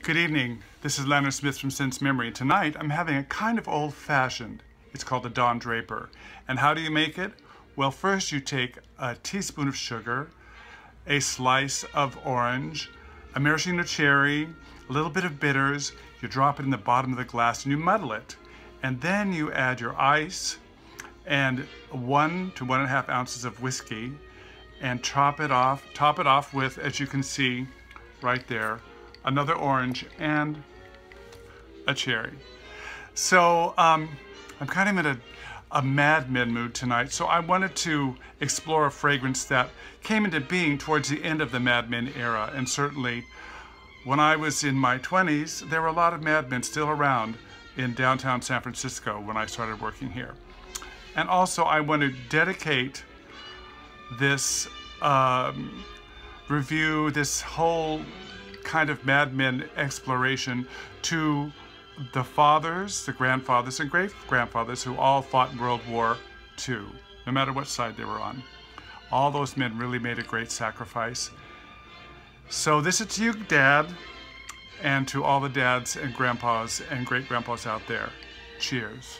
Good evening. This is Leonard Smith from Sense Memory. Tonight I'm having a kind of old-fashioned. It's called the Dawn Draper. And how do you make it? Well, first you take a teaspoon of sugar, a slice of orange, a maraschino cherry, a little bit of bitters. You drop it in the bottom of the glass and you muddle it. And then you add your ice and 1 to 1.5 ounces of whiskey and top it off with, as you can see right there, another orange and a cherry. So I'm kind of in a Mad Men mood tonight, so I wanted to explore a fragrance that came into being towards the end of the Mad Men era. And certainly when I was in my 20s, there were a lot of Mad Men still around in downtown San Francisco when I started working here. And also I want to dedicate this review, this whole kind of Mad Men exploration to the fathers, the grandfathers, and great-grandfathers who all fought in World War II, no matter what side they were on. All those men really made a great sacrifice. So this is to you, Dad, and to all the dads and grandpas and great-grandpas out there. Cheers.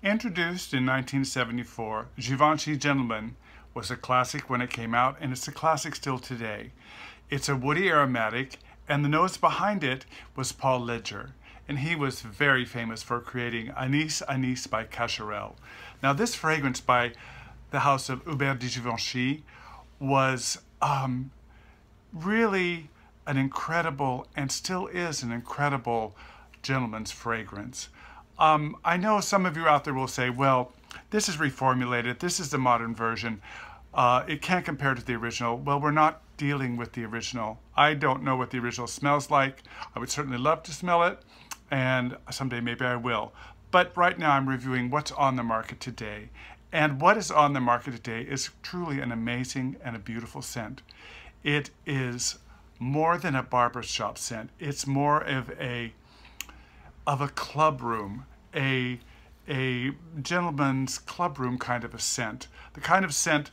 Introduced in 1974, Givenchy Gentleman was a classic when it came out, and it's a classic still today. It's a woody aromatic, and the nose behind it was Paul Ledger, and he was very famous for creating Anis Anis by Cacharel. Now this fragrance by the house of Hubert de Givenchy was really an incredible, and still is an incredible, gentleman's fragrance. I know some of you out there will say, well, this is reformulated, this is the modern version, it can't compare to the original. Well, we're not dealing with the original. I don't know what the original smells like. I would certainly love to smell it, and someday maybe I will. But right now I'm reviewing what's on the market today. And what is on the market today is truly an amazing and a beautiful scent. It is more than a barbershop scent. It's more of a club room, a gentleman's club room kind of a scent. The kind of scent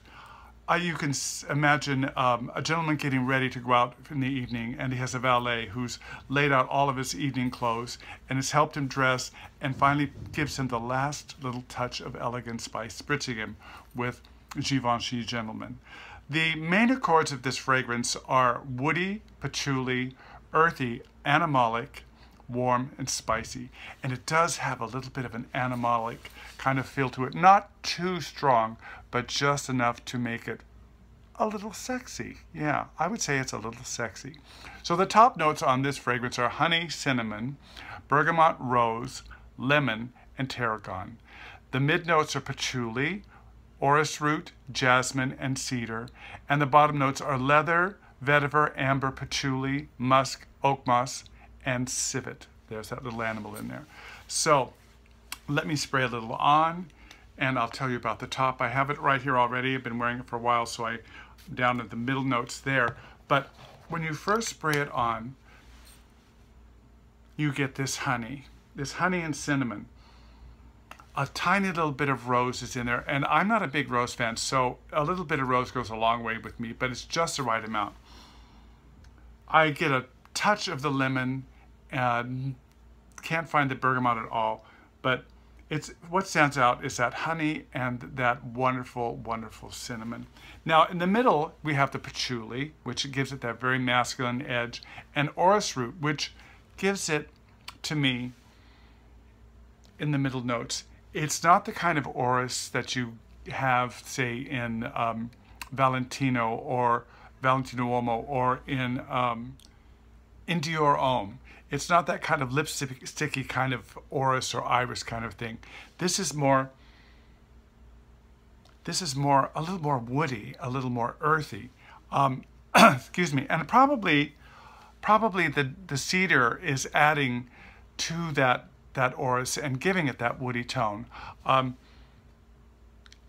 you can imagine a gentleman getting ready to go out in the evening, and he has a valet who's laid out all of his evening clothes and has helped him dress and finally gives him the last little touch of elegance by spritzing him with Givenchy Gentleman. The main accords of this fragrance are woody, patchouli, earthy, animalic, warm and spicy, and it does have a little bit of an animalic kind of feel to it. Not too strong, but just enough to make it a little sexy. Yeah, I would say it's a little sexy. So the top notes on this fragrance are honey, cinnamon, bergamot, rose, lemon, and tarragon. The mid notes are patchouli, orris root, jasmine, and cedar, and the bottom notes are leather, vetiver, amber, patchouli, musk, oak moss, and civet. There's that little animal in there. So let me spray a little on, and I'll tell you about the top. I have it right here already. I've been wearing it for a while, so I'm down at the middle notes there. But when you first spray it on, you get this honey and cinnamon. A tiny little bit of rose is in there, and I'm not a big rose fan, so a little bit of rose goes a long way with me, but it's just the right amount. I get a touch of the lemon, can't find the bergamot at all, but what stands out is that honey and that wonderful, wonderful cinnamon. Now in the middle we have the patchouli, which gives it that very masculine edge, and orris root, which gives it, to me, in the middle notes. It's not the kind of orris that you have, say, in Valentino or Valentino Uomo or in Dior Homme. It's not that kind of lipsticky kind of orris or iris kind of thing. This is more a little more woody, a little more earthy. Excuse me. And probably the cedar is adding to that orris and giving it that woody tone.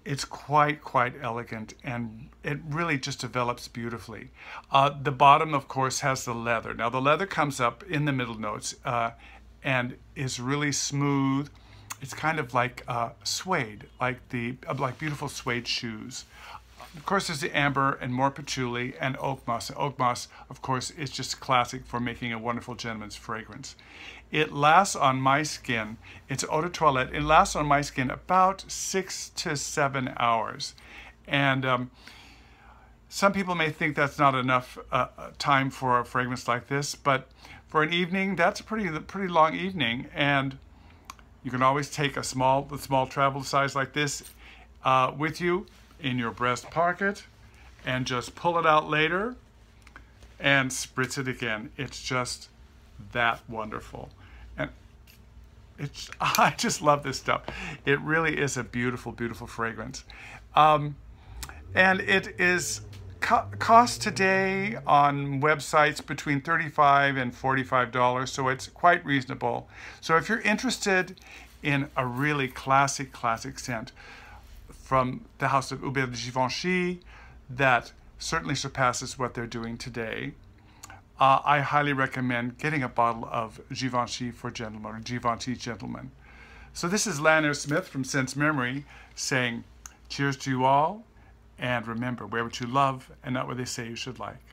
It's quite elegant, and it really just develops beautifully. The bottom, of course, has the leather. Now the leather comes up in the middle notes and is really smooth. It's kind of like suede, like beautiful suede shoes. Of course, there's the amber and more patchouli and oak moss. Oak moss, of course, is just classic for making a wonderful gentleman's fragrance. It lasts on my skin. It's eau de toilette. It lasts on my skin about 6 to 7 hours. And some people may think that's not enough time for a fragrance like this, but for an evening, that's a pretty long evening. And you can always take a small travel size like this with you in your breast pocket and just pull it out later and spritz it again. It's just that wonderful. And I just love this stuff. It really is a beautiful, beautiful fragrance. And it is cost today on websites between $35 and $45, so it's quite reasonable. So if you're interested in a really classic scent from the house of Hubert de Givenchy that certainly surpasses what they're doing today, I highly recommend getting a bottle of Givenchy for Gentlemen, or Givenchy Gentleman. So this is Lanier Smith from Sense Memory saying cheers to you all, and remember, wear what you love and not what they say you should like.